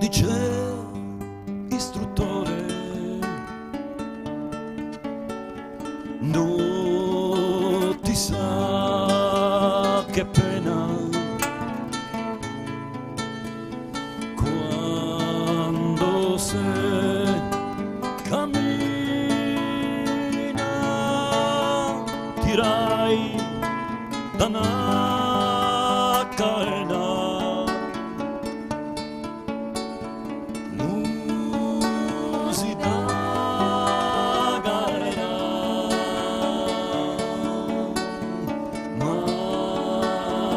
giudice istruttore, non ti sa che pena quando se cammina, tirai da una catena.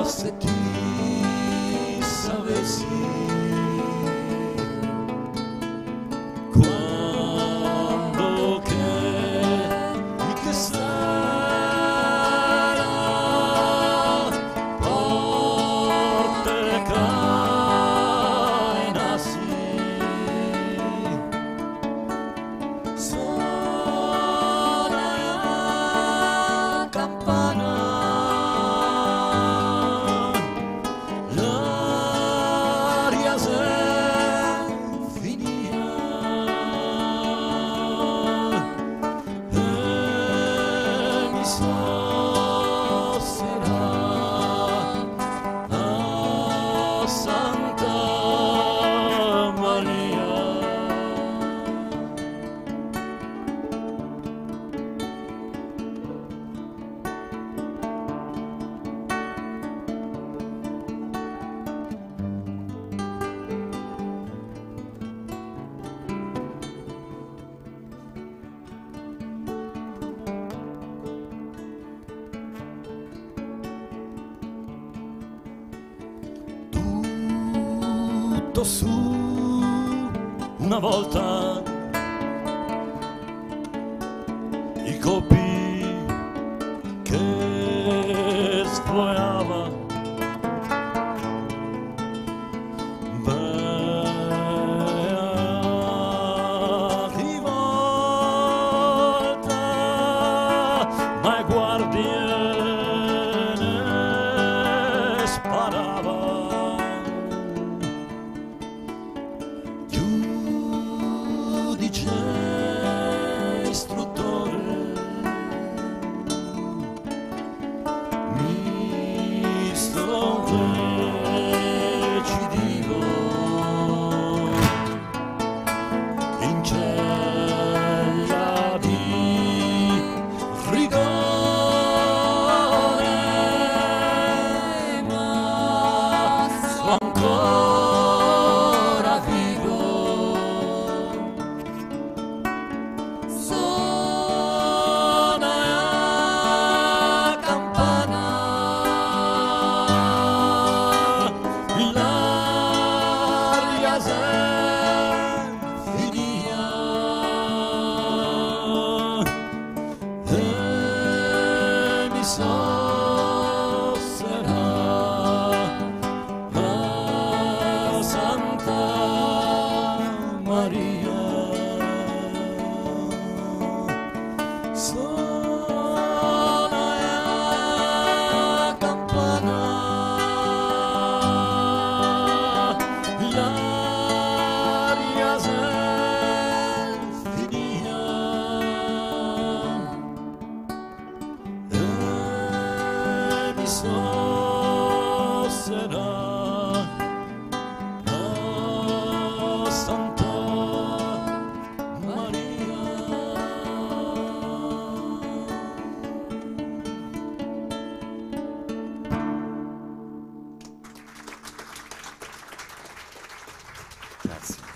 Se ti sapessi quando che sarà porte cainassi suona la campana. Santa Maria, su una volta i colpi che sfogliava di volta, ma guardiane sparava. Istruttore, misto recidivo, in cella di rigore, ma so ancora vivo. Santa Maria, suona la campana, l'aria s'è finita e mi sosserà. Santa Maria, grazie.